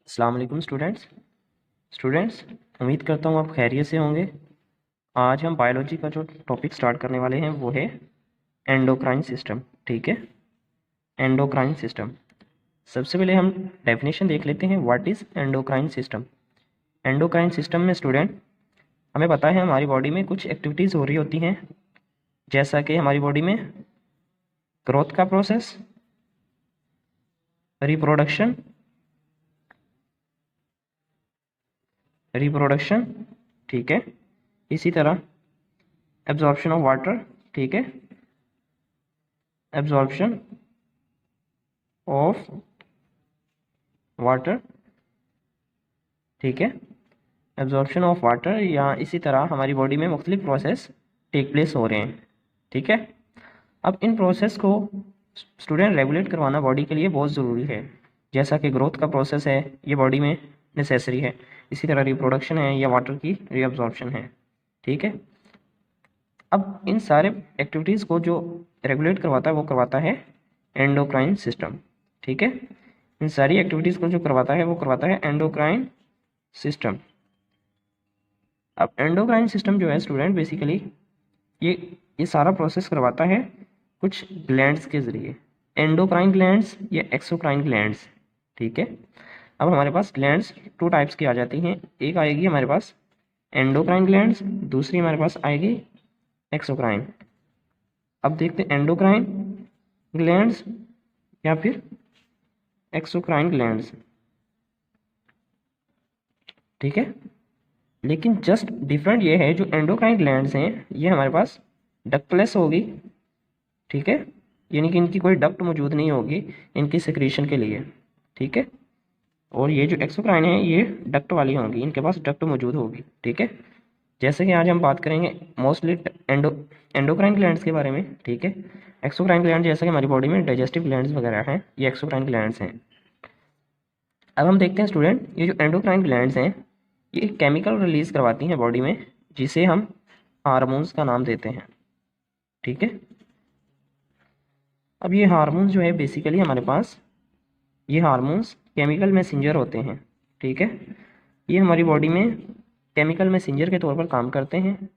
अस्सलाम वालेकुम स्टूडेंट्स उम्मीद करता हूँ आप खैरियत से होंगे। आज हम बायोलॉजी का जो टॉपिक स्टार्ट करने वाले हैं वो है एंडोक्राइन सिस्टम। ठीक है, एंडोक्राइन सिस्टम। सबसे पहले हम डेफिनेशन देख लेते हैं, what is endocrine system. Endocrine system में स्टूडेंट हमें पता है हमारी बॉडी में कुछ एक्टिविटीज़ हो रही होती हैं, जैसा कि हमारी बॉडी में ग्रोथ का प्रोसेस, रिप्रोडक्शन, ठीक है, इसी तरह एब्जॉर्प्शन ऑफ वाटर, ठीक है, एब्जॉर्प्शन ऑफ वाटर, ठीक है, एब्जॉर्प्शन ऑफ वाटर, या इसी तरह हमारी बॉडी में मुख्तलिफ प्रोसेस टेक प्लेस हो रहे हैं। ठीक है, अब इन प्रोसेस को स्टूडेंट रेगुलेट करवाना बॉडी के लिए बहुत ज़रूरी है। जैसा कि ग्रोथ का प्रोसेस है, ये बॉडी में नेसेसरी है, इसी तरह रिप्रोडक्शन है या वाटर की रीअब्जॉर्प्शन है। ठीक है, अब इन सारे एक्टिविटीज़ को जो रेगुलेट करवाता है वो करवाता है एंडोक्राइन सिस्टम। ठीक है, इन सारी एक्टिविटीज़ को जो करवाता है वो करवाता है एंडोक्राइन सिस्टम। अब एंडोक्राइन सिस्टम जो है स्टूडेंट बेसिकली ये सारा प्रोसेस करवाता है कुछ ग्लैंड्स के ज़रिए, एंडोक्राइन ग्लैंड्स या एक्सोक्राइन ग्लैंड्स। ठीक है, अब हमारे पास ग्लैंड्स टू टाइप्स की आ जाती हैं, एक आएगी हमारे पास एंडोक्राइन ग्लैंड्स, दूसरी हमारे पास आएगी एक्सोक्राइन। अब देखते हैं एंडोक्राइन ग्लैंड्स या फिर एक्सोक्राइन ग्लैंड्स। ठीक है, लेकिन जस्ट डिफरेंट ये है, जो एंडोक्राइन ग्लैंड्स हैं ये हमारे पास डक्टलेस होगी। ठीक है, यानी कि इनकी कोई डक्ट मौजूद नहीं होगी इनकी सिक्रीशन के लिए। ठीक है, और ये जो एक्सोक्राइन है ये डक्ट वाली होंगी, इनके पास डक्ट मौजूद होगी। ठीक है, जैसे कि आज हम बात करेंगे मोस्टली एंडोक्राइन ग्लैंड्स के बारे में। ठीक है, एक्सोक्राइन ग्लैंड जैसे कि हमारी बॉडी में डाइजेस्टिव ग्लैंड्स वगैरह हैं, ये एक्सोक्राइन ग्लैंड्स हैं। अब हम देखते हैं स्टूडेंट, ये जो एंडोक्राइन ग्लैंड्स हैं ये केमिकल रिलीज करवाती हैं बॉडी में, जिसे हम हार्मोन्स का नाम देते हैं। ठीक है, अब ये हार्मोन्स जो है बेसिकली हमारे पास ये हार्मोन्स केमिकल मैसेंजर होते हैं। ठीक है, ये हमारी बॉडी में केमिकल मैसेंजर के तौर पर काम करते हैं।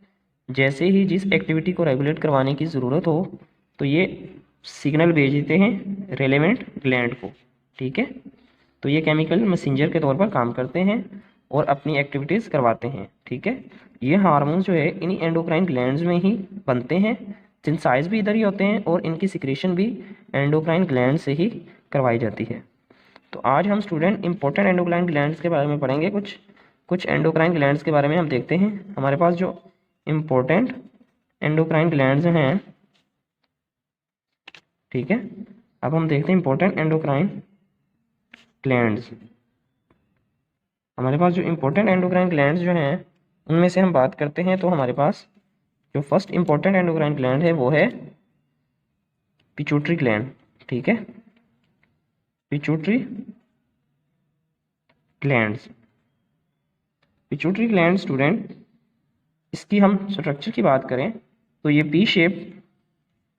जैसे ही जिस एक्टिविटी को रेगुलेट करवाने की ज़रूरत हो तो ये सिग्नल भेज देते हैं रेलेवेंट ग्लैंड को। ठीक है, तो ये केमिकल मैसेंजर के तौर पर काम करते हैं और अपनी एक्टिविटीज़ करवाते हैं। ठीक है, ये हार्मोन्स जो है इन्हीं एंडोक्राइन ग्लैंड्स में ही बनते हैं, सिंथेसाइज भी इधर ही होते हैं और इनकी सिक्रीशन भी एंडोक्राइन ग्लैंड से ही करवाई जाती है। तो आज हम स्टूडेंट इंपॉर्टेंट एंडोक्राइन ग्लैंड्स के बारे में पढ़ेंगे। कुछ एंडोक्राइन ग्लैंड्स के बारे में हम देखते हैं। हमारे पास जो इम्पोर्टेंट एंडोक्राइन ग्लैंड्स हैं, ठीक है, अब हम देखते हैं इंपॉर्टेंट एंडोक्राइन ग्लैंड्स। हमारे पास जो इंपॉर्टेंट एंडोक्राइन ग्लैंड्स जो हैं उनमें से हम बात करते हैं, तो हमारे पास जो फर्स्ट इंपॉर्टेंट एंडोक्राइन ग्लैंड है वो है पिट्यूटरी ग्लैंड। ठीक है, pituitary glands. Pituitary gland student, इसकी हम स्ट्रक्चर की बात करें तो ये पी शेप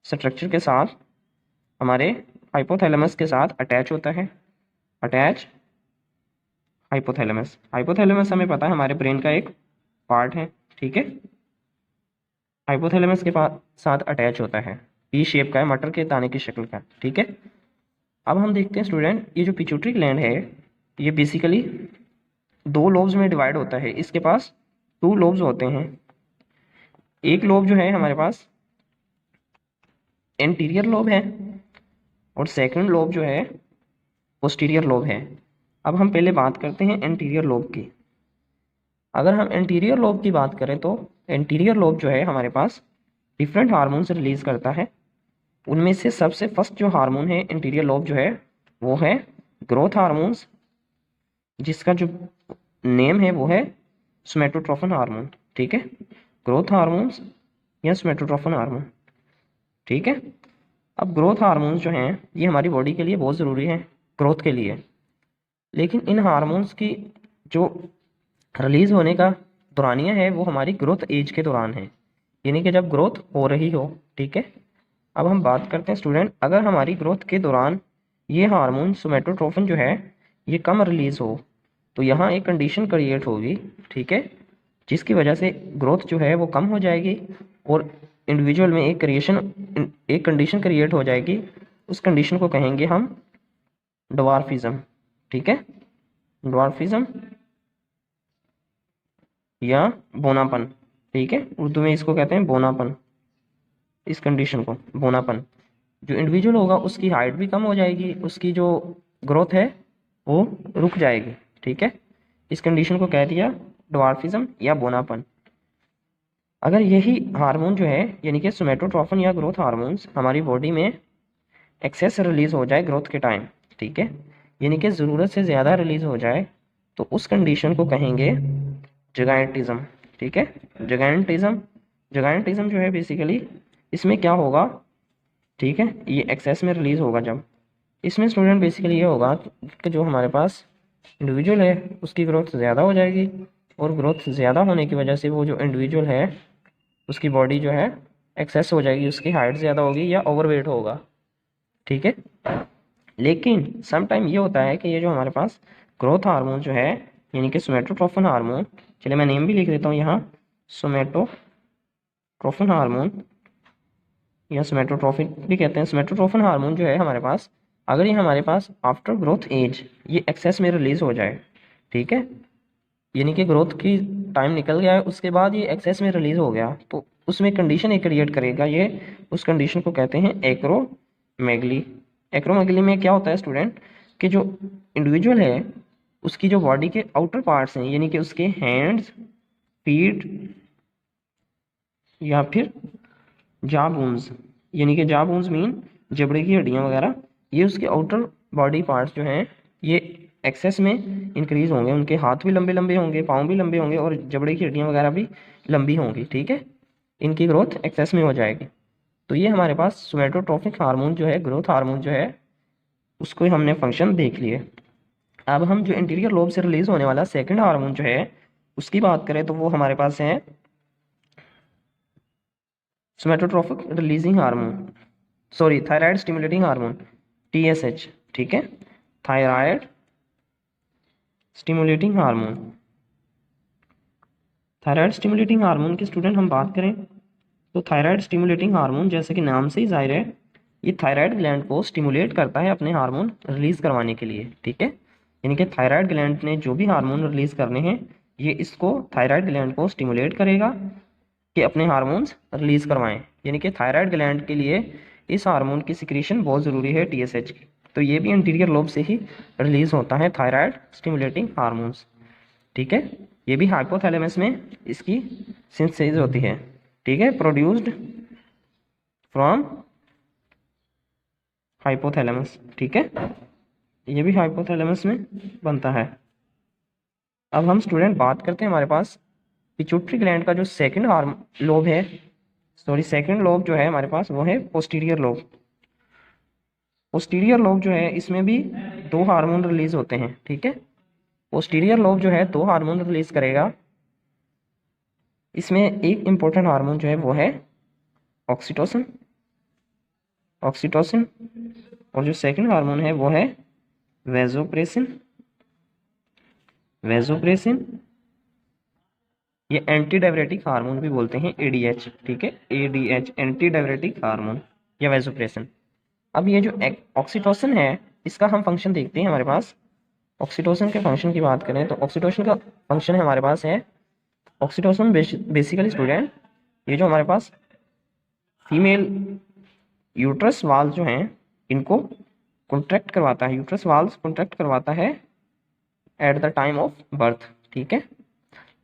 स्ट्रक्चर के साथ हमारे हाइपोथैलेमस के साथ अटैच होता है। Attach hypothalamus. हाइपोथैलेमस हमें पता है हमारे ब्रेन का एक पार्ट है। ठीक है, हाइपोथैलेमस के साथ अटैच होता है, पी शेप का है, मटर के दाने की शक्ल का। ठीक है, अब हम देखते हैं स्टूडेंट, ये जो पिट्यूटरी ग्लैंड है ये बेसिकली दो लोब्स में डिवाइड होता है। इसके पास टू लोब्स होते हैं। एक लोब जो है हमारे पास एंटीरियर लोब है और सेकंड लोब जो है पोस्टीरियर लोब है। अब हम पहले बात करते हैं एंटीरियर लोब की। अगर हम एंटीरियर लोब की बात करें तो एंटीरियर लोब जो है हमारे पास डिफरेंट हार्मोन्स रिलीज करता है। उनमें से सबसे फर्स्ट जो हार्मोन है एंटीरियर लोब जो है वो है ग्रोथ हार्मोन्स, जिसका जो नेम है वो है सोमैटोट्रोफिन हार्मोन। ठीक है, ग्रोथ हार्मोन्स या सोमैटोट्रोफिन हार्मोन। ठीक है, अब ग्रोथ हार्मोन्स जो हैं ये हमारी बॉडी के लिए बहुत ज़रूरी है ग्रोथ के लिए, लेकिन इन हार्मोन्स की जो रिलीज़ होने का दौरानिया है वो हमारी ग्रोथ एज के दौरान है, यानी कि जब ग्रोथ हो रही हो। ठीक है, अब हम बात करते हैं स्टूडेंट, अगर हमारी ग्रोथ के दौरान ये हार्मोन सोमैटोट्रोफिन जो है ये कम रिलीज़ हो तो यहाँ एक कंडीशन क्रिएट होगी, ठीक है, जिसकी वजह से ग्रोथ जो है वो कम हो जाएगी और इंडिविजुअल में एक कंडीशन क्रिएट हो जाएगी। उस कंडीशन को कहेंगे हम ड्वार्फिज्म, ठीक है, ड्वार्फिज्म या बोनापन, ठीक है, उर्दू में इसको कहते हैं बोनापन। इस कंडीशन को बोनापन, जो इंडिविजुअल होगा उसकी हाइट भी कम हो जाएगी, उसकी जो ग्रोथ है वो रुक जाएगी, ठीक है। इस कंडीशन को कह दिया ड्वार्फिज्म या बोनापन। अगर यही हार्मोन जो है यानी कि सोमेटोट्रोफिन या ग्रोथ हार्मोन्स हमारी बॉडी में एक्सेस रिलीज हो जाए ग्रोथ के टाइम, ठीक है, यानी कि ज़रूरत से ज़्यादा रिलीज हो जाए, तो उस कंडीशन को कहेंगे जिगायंटिज्म, ठीक है। जिगायंटिज्म जो है बेसिकली इसमें क्या होगा, ठीक है, ये एक्सेस में रिलीज होगा जब, इसमें स्टूडेंट बेसिकली ये होगा कि जो हमारे पास इंडिविजुअल है उसकी ग्रोथ ज़्यादा हो जाएगी और ग्रोथ ज़्यादा होने की वजह से वो जो इंडिविजुअल है उसकी बॉडी जो है एक्सेस हो जाएगी, उसकी हाइट ज़्यादा होगी या ओवरवेट होगा, ठीक है। लेकिन सम टाइम ये होता है कि ये जो हमारे पास ग्रोथ हार्मोन जो है यानी कि सोमेटोट्रोफिन हार्मोन, चलिए मैं नेम भी लिख देता हूँ यहाँ, सोमेटोट्रोफिन हार्मोन या सोमेटोट्रोफिन भी कहते हैं। सोमेटोट्रोफिन हार्मोन जो है हमारे पास, अगर ये हमारे पास आफ्टर ग्रोथ एज ये एक्सेस में रिलीज हो जाए, ठीक है, यानी कि ग्रोथ की टाइम निकल गया है उसके बाद ये एक्सेस में रिलीज हो गया, तो उसमें कंडीशन एक क्रिएट करेगा ये, उस कंडीशन को कहते हैं एक्रोमेगली। एक्रोमेगली में क्या होता है स्टूडेंट कि जो इंडिविजुअल है उसकी जो बॉडी के आउटर पार्ट्स हैं यानी कि उसके हैंड्स, फीट या फिर जॉ बोन्स, यानी कि जॉ बोन्स मीन जबड़े की हड्डियाँ वगैरह, ये उसके आउटर बॉडी पार्ट्स जो हैं ये एक्सेस में इंक्रीज होंगे, उनके हाथ भी लंबे लंबे होंगे, पाँव भी लंबे होंगे और जबड़े की हड्डियाँ वगैरह भी लंबी होंगी, ठीक है, इनकी ग्रोथ एक्सेस में हो जाएगी। तो ये हमारे पास सोमेटोट्रोफिक हार्मोन जो है, ग्रोथ हार्मोन जो है, उसको हमने फंक्शन देख लिए। अब हम जो इंटीरियर लोब से रिलीज होने वाला सेकेंड हार्मोन जो है उसकी बात करें तो वो हमारे पास है somatotrophic releasing hormone, sorry thyroid stimulating hormone, TSH, ठीक है, thyroid stimulating hormone. Thyroid stimulating hormone की स्टूडेंट हम बात करें तो थायराइड स्टिमुलेटिंग हार्मोन जैसे कि नाम से ही जाहिर है ये थायराइड ग्लैंड को स्टिमुलेट करता है अपने हार्मोन रिलीज करवाने के लिए, ठीक है, यानी कि थायराइड ग्लैंड ने जो भी हार्मोन रिलीज करने हैं ये इसको थायराइड ग्लैंड को स्टिमुलेट करेगा कि अपने हार्मोन्स रिलीज करवाएं, यानी कि थायराइड ग्लैंड के लिए इस हार्मोन की सिक्रीशन बहुत ज़रूरी है TSH की, तो ये भी इंटीरियर लोब से ही रिलीज होता है थायराइड स्टिमुलेटिंग हार्मोन्स, ठीक है। ये भी हाइपोथैलेमस में इसकी सिंथेसिस होती है, ठीक है, प्रोड्यूस्ड फ्रॉम हाइपोथैलेमस, ठीक है, ये भी हाइपोथैलेमस में बनता है। अब हम स्टूडेंट बात करते हैं हमारे पास पिट्यूटरी ग्लैंड का जो सेकंड लोब है, सॉरी सेकंड लोब जो है हमारे पास वो है पोस्टीरियर लोब। पोस्टीरियर लोब जो है इसमें भी दो हार्मोन रिलीज होते हैं, ठीक है, पोस्टीरियर लोब जो है दो हार्मोन रिलीज करेगा, इसमें एक इम्पोर्टेंट हार्मोन जो है वो है ऑक्सीटोसिन, ऑक्सीटोसिन, और जो सेकंड हार्मोन है वो है वेजोप्रेसिन, वेजोप्रेसिन, ये एंटी डायब्रेटिक हार्मोन भी बोलते हैं ADH, ठीक है, ADH एंटी डायब्रेटिक हार्मोन या वेजोप्रेसिन। अब ये जो ऑक्सीटोसिन है इसका हम फंक्शन देखते हैं हमारे पास। ऑक्सीटोसिन के फंक्शन की बात करें तो ऑक्सीटोसिन का फंक्शन है हमारे पास है, ऑक्सीटोसिन बेसिकली स्टूडेंट ये जो हमारे पास फीमेल यूट्रस वाल्व जो हैं इनको कॉन्ट्रैक्ट करवाता है, यूट्रस वाल्व कॉन्ट्रैक्ट करवाता है at the time of birth, ठीक है,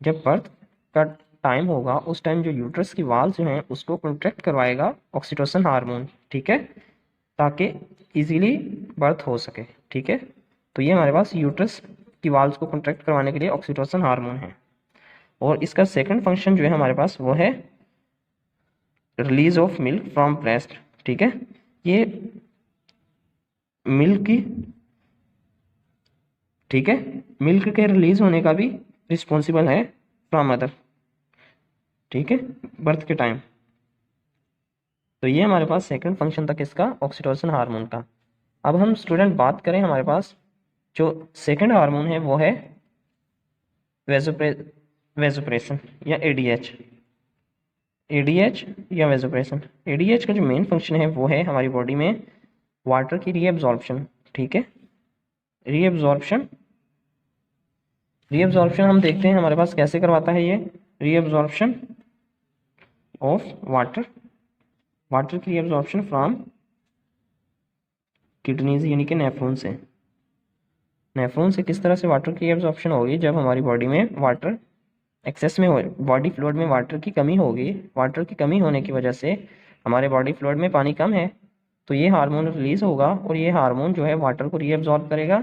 जब बर्थ का टाइम होगा उस टाइम जो यूट्रस की वाल्व जो हैं उसको कॉन्ट्रैक्ट करवाएगा ऑक्सीटोसिन हार्मोन, ठीक है, ताकि इजीली बर्थ हो सके, ठीक है। तो ये हमारे पास यूट्रस की वाल्व को कॉन्ट्रैक्ट करवाने के लिए ऑक्सीटोसिन हार्मोन है। और इसका सेकंड फंक्शन जो है हमारे पास वो है release of milk from breast, ठीक है, ये मिल्क की, ठीक है, मिल्क के रिलीज होने का भी रिस्पॉन्सिबल है फ्रॉम मदर, ठीक है, बर्थ के टाइम। तो ये हमारे पास सेकंड फंक्शन था किसका, ऑक्सीटोसिन हार्मोन का। अब हम स्टूडेंट बात करें हमारे पास जो सेकंड हार्मोन है वो है वेजोप्रेसन या एडीएच, एडीएच या वेजोप्रेसन। एडीएच का जो मेन फंक्शन है वो है हमारी बॉडी में वाटर की रीएब्जॉर्प्शन, ठीक है। रीएब्जॉर्प्शन हम देखते हैं हमारे पास कैसे करवाता है ये रीएब्जॉर्प्शन ऑफ वाटर की रीएब्जॉर्प्शन फ्रॉम किडनीज यानी कि नेफ्रॉन से। नेफ्रॉन से किस तरह से वाटर की एब्जॉर्प्शन होगी, जब हमारी बॉडी में वाटर एक्सेस में हो, बॉडी फ्लूइड में वाटर की कमी होगी, वाटर की कमी होने की वजह से हमारे बॉडी फ्लूइड में पानी कम है, तो ये हार्मोन रिलीज होगा और ये हार्मोन जो है वाटर को रीएब्जॉर्ब करेगा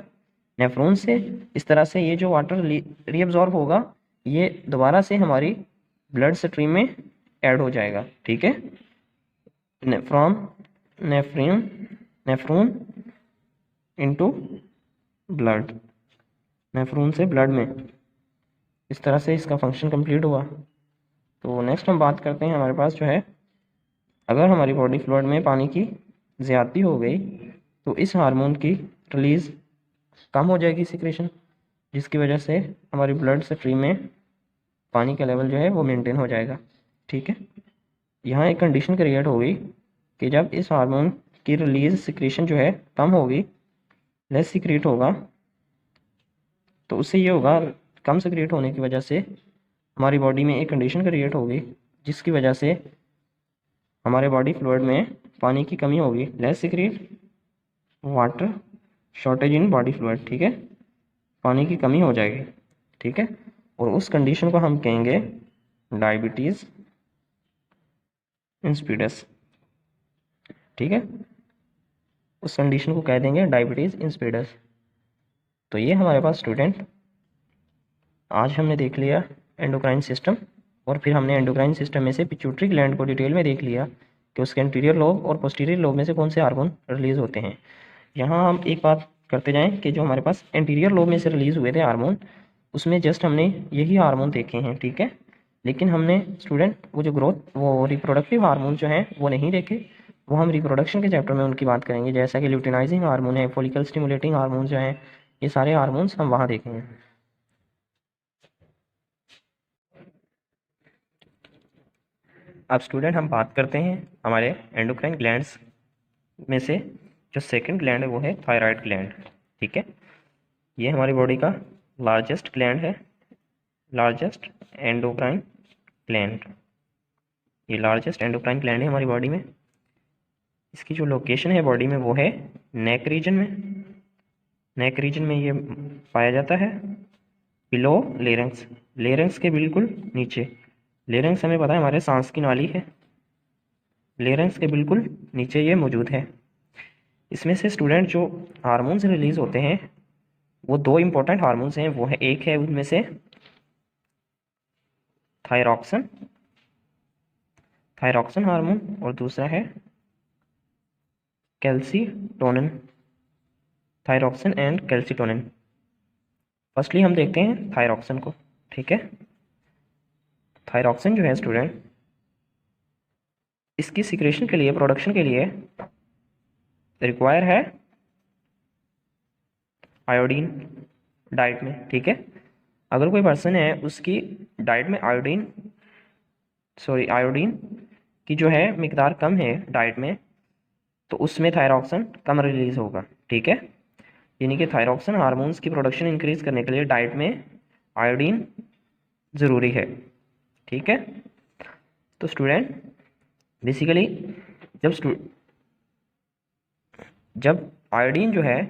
नेफ्रॉन से। इस तरह से ये जो वाटर रीएब्जॉर्ब होगा ये दोबारा से हमारी ब्लड स्ट्रीम में ऐड हो जाएगा, ठीक है। From nephron into blood, nephron से ब्लड में, इस तरह से इसका फंक्शन कंप्लीट हुआ। तो नेक्स्ट हम बात करते हैं हमारे पास जो है, अगर हमारी बॉडी फ्लूइड में पानी की ज़्यादती हो गई तो इस हार्मोन की रिलीज़ कम हो जाएगी सिक्रेशन, जिसकी वजह से हमारी ब्लड स्ट्रीम में पानी का लेवल जो है वो मेंटेन हो जाएगा, ठीक है। यहाँ एक कंडीशन क्रिएट होगी कि जब इस हार्मोन की रिलीज सिक्रेशन जो है कम होगी, लेस सिक्रेट होगा, तो उससे ये होगा कम सिक्रेट होने की वजह से हमारी बॉडी में एक कंडीशन क्रिएट होगी जिसकी वजह से हमारे बॉडी फ्लूइड में पानी की कमी होगी, less secret, water shortage in body fluid, ठीक है, पानी की कमी हो जाएगी, ठीक है। और उस कंडीशन को हम कहेंगे डायबिटीज़ इंसिपिडस, ठीक है, उस कंडीशन को कह देंगे डायबिटीज़ इंसिपिडस। तो ये हमारे पास स्टूडेंट आज हमने देख लिया एंडोक्राइन सिस्टम, और फिर हमने एंडोक्राइन सिस्टम में से पिट्यूटरी ग्लैंड को डिटेल में देख लिया कि उसके एंटीरियर लोब और पोस्टीरियर लोब में से कौन से हार्मोन रिलीज़ होते हैं। यहाँ हम एक बात करते जाएं कि जो हमारे पास एंटीरियर लोब में से रिलीज़ हुए थे हार्मोन, उसमें जस्ट हमने यही हार्मोन देखे हैं, ठीक है, लेकिन हमने स्टूडेंट वो जो ग्रोथ वो रिप्रोडक्टिव हार्मोन जो हैं वो नहीं देखे, वो हम रिप्रोडक्शन के चैप्टर में उनकी बात करेंगे, जैसा कि ल्यूटिनाइजिंग हार्मोन है, फॉलिकल स्टिमुलेटिंग हार्मोन जो हैं, ये सारे हार्मोन्स हम वहाँ देखेंगे। अब स्टूडेंट हम बात करते हैं हमारे एंडोक्राइन ग्लैंड्स में से जो सेकंड ग्लैंड है वो है थायराइड ग्लैंड, ठीक है। ये हमारी बॉडी का लार्जेस्ट ग्लैंड है, लार्जेस्ट एंडोक्राइन ग्लैंड, ये लार्जेस्ट एंडोक्राइन ग्लैंड है हमारी बॉडी में। इसकी जो लोकेशन है बॉडी में वो है नेक रीजन में, नेक रीजन में ये पाया जाता है, बिलो लेरेंक्स, लेरेंक्स के बिल्कुल नीचे। लेरेंक्स हमें पता है हमारे सांस की नाली है, लेरेंक्स के बिल्कुल नीचे ये मौजूद है। इसमें से स्टूडेंट जो हार्मोन्स रिलीज होते हैं वो दो इंपॉर्टेंट हार्मोन्स हैं, वो है एक है उनमें से थायरॉक्सिन, थायरॉक्सिन हार्मोन, और दूसरा है calcitonin, thyroxine and calcitonin. Firstly हम देखते हैं थायरॉक्सिन को, ठीक है। थायरॉक्सिन जो है स्टूडेंट, इसकी सिक्रेशन के लिए, प्रोडक्शन के लिए रिक्वायर है आयोडीन डाइट में, ठीक है। अगर कोई पर्सन है उसकी डाइट में आयोडीन की जो है मिकदार कम है डाइट में, तो उसमें थायरॉक्सिन कम रिलीज होगा, ठीक है। यानी कि थायरॉक्सिन हार्मोन्स की प्रोडक्शन इंक्रीज करने के लिए डाइट में आयोडीन ज़रूरी है, ठीक है। तो स्टूडेंट बेसिकली जब आयोडीन जो है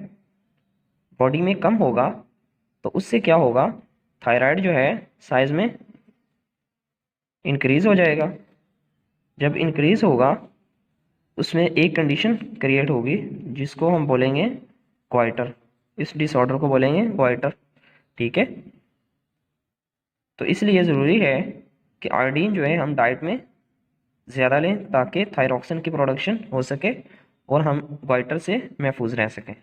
बॉडी में कम होगा तो उससे क्या होगा, थायराइड जो है साइज में इंक्रीज हो जाएगा। जब इंक्रीज होगा उसमें एक कंडीशन क्रिएट होगी जिसको हम बोलेंगे क्वाइटर, इस डिसऑर्डर को बोलेंगे क्वाइटर, ठीक है। तो इसलिए ज़रूरी है कि आयोडीन जो है हम डाइट में ज़्यादा लें ताकि थायरॉक्सिन की प्रोडक्शन हो सके और हम क्वाइटर से महफूज रह सकें।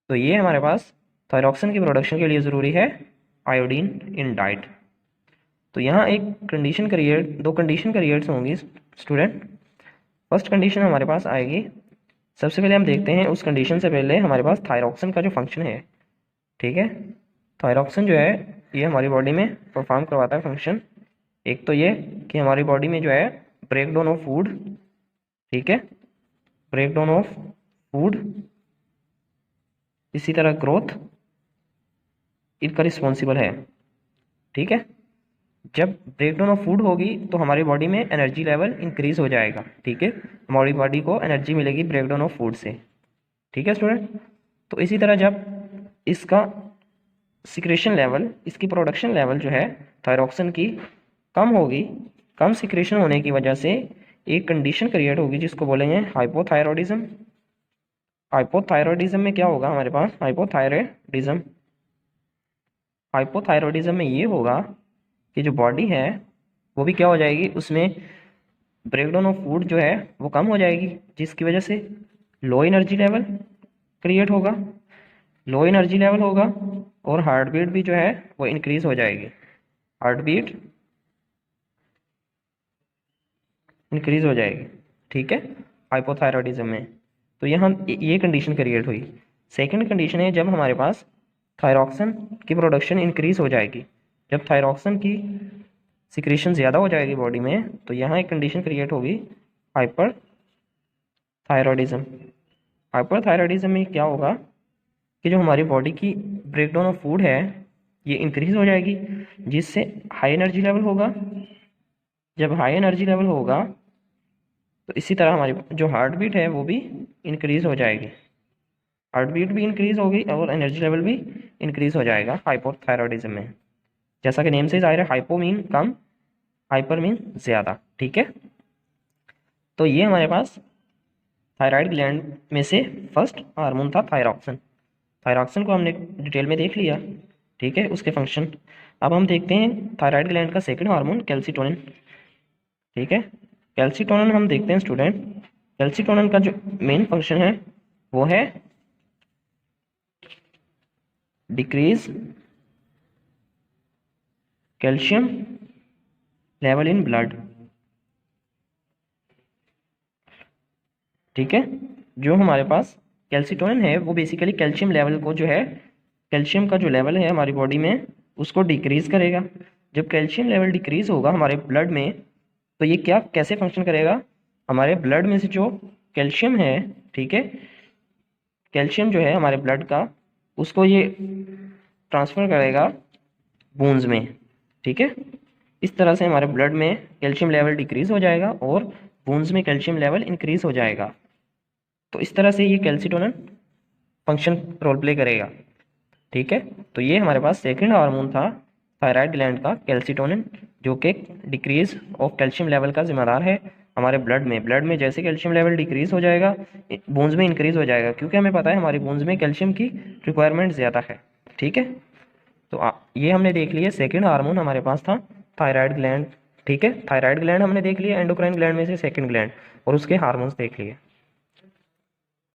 तो ये हमारे पास थायरॉक्सिन की प्रोडक्शन के लिए ज़रूरी है आयोडीन इन डाइट। तो यहाँ एक दो कंडीशन क्रिएट होंगी स्टूडेंट। फर्स्ट कंडीशन हमारे पास आएगी, सबसे पहले हम देखते हैं उस कंडीशन से पहले हमारे पास थायरॉक्सिन का जो फंक्शन है, ठीक है। थायरॉक्सिन जो है ये हमारी बॉडी में परफॉर्म करवाता है फंक्शन। एक तो ये कि हमारी बॉडी में जो है ब्रेक डाउन ऑफ फूड, ठीक है, ब्रेक डाउन ऑफ फूड, इसी तरह ग्रोथ इनका रिस्पॉन्सिबल है, ठीक है। जब ब्रेकडाउन ऑफ फूड होगी तो हमारी बॉडी में एनर्जी लेवल इंक्रीज हो जाएगा, ठीक है, हमारी बॉडी को एनर्जी मिलेगी ब्रेकडाउन ऑफ फूड से, ठीक है स्टूडेंट। तो इसी तरह जब इसका सिक्रेशन लेवल, इसकी प्रोडक्शन लेवल जो है थायरॉक्सिन की कम होगी, कम सिक्रेशन होने की वजह से एक कंडीशन क्रिएट होगी जिसको बोलेंगे हाइपोथायरॉयडिज्म। हाइपोथायरॉयडिज्म में क्या होगा हमारे पास, हाइपोथायरॉयडिज्म, हाइपोथायरॉयडिज्म में ये होगा कि जो बॉडी है वो भी क्या हो जाएगी, उसमें ब्रेकडाउन ऑफ फूड जो है वो कम हो जाएगी, जिसकी वजह से लो एनर्जी लेवल क्रिएट होगा, लो एनर्जी लेवल होगा, और हार्ट बीट भी जो है वो इंक्रीज हो जाएगी, हार्ट बीट इंक्रीज हो जाएगी, ठीक है, हाइपोथायरॉयडिज्म में। तो यहाँ ये कंडीशन क्रिएट हुई। सेकंड कंडीशन है जब हमारे पास थायरॉक्सिन की प्रोडक्शन इंक्रीज हो जाएगी, जब थायरॉक्सिन की सिक्रेशन ज़्यादा हो जाएगी बॉडी में, तो यहाँ एक कंडीशन क्रिएट होगी हाइपर थायरॉयडिज्म। हाइपर थायरॉयडिज्म में क्या होगा कि जो हमारी बॉडी की ब्रेकडाउन ऑफ फूड है ये इंक्रीज हो जाएगी, जिससे हाई एनर्जी लेवल होगा। जब हाई एनर्जी लेवल होगा तो इसी तरह हमारी जो हार्ट बीट है वो भी इंक्रीज हो जाएगी, हार्ट बीट भी इंक्रीज होगी और एनर्जी लेवल भी इंक्रीज हो जाएगा हाइपोथायरॉयडिज्म में। जैसा कि नेम से जाहिर है, हाइपो मीन कम, हाइपर मीन ज़्यादा, ठीक है। तो ये हमारे पास थायराइड ग्लैंड में से फर्स्ट हार्मोन था थायरॉक्सिन। थायरॉक्सिन को हमने डिटेल में देख लिया, ठीक है, उसके फंक्शन। अब हम देखते हैं थायराइड ग्लैंड का सेकंड हार्मोन कैल्सीटोनिन, ठीक है। कैल्सीटोनिन हम देखते हैं स्टूडेंट, कैल्सीटोनिन का जो मेन फंक्शन है वो है decrease calcium level in blood, ठीक है। जो हमारे पास कैल्सीटोनिन है वो बेसिकली कैल्शियम लेवल को जो है, कैल्शियम का जो लेवल है हमारी बॉडी में उसको डिक्रीज करेगा। जब कैल्शियम लेवल डिक्रीज होगा हमारे ब्लड में तो ये क्या कैसे फंक्शन करेगा, हमारे ब्लड में से जो कैल्शियम है, ठीक है, कैल्शियम जो है हमारे ब्लड का उसको ये ट्रांसफ़र करेगा बोन्स में, ठीक है। इस तरह से हमारे ब्लड में कैल्शियम लेवल डिक्रीज हो जाएगा और बोन्स में कैल्शियम लेवल इंक्रीज हो जाएगा। तो इस तरह से ये कैल्सीटोनिन फंक्शन रोल प्ले करेगा, ठीक है। तो ये हमारे पास सेकंड हार्मोन था थायराइड ग्लैंड का कैल्सीटोनिन, जो कि डिक्रीज ऑफ कैल्शियम लेवल का जिम्मेदार है हमारे ब्लड में। ब्लड में जैसे कैल्शियम लेवल डिक्रीज हो जाएगा बोन्स में इंक्रीज हो जाएगा, क्योंकि हमें पता है हमारी बोन्स में कैल्शियम की रिक्वायरमेंट ज़्यादा है, ठीक है। तो ये हमने देख लिया सेकंड हार्मोन हमारे पास था थायराइड ग्लैंड, ठीक है। थायराइड ग्लैंड हमने देख लिया, एंडोक्राइन ग्लैंड में से सेकंड ग्लैंड, और उसके हार्मोन्स देख लिए।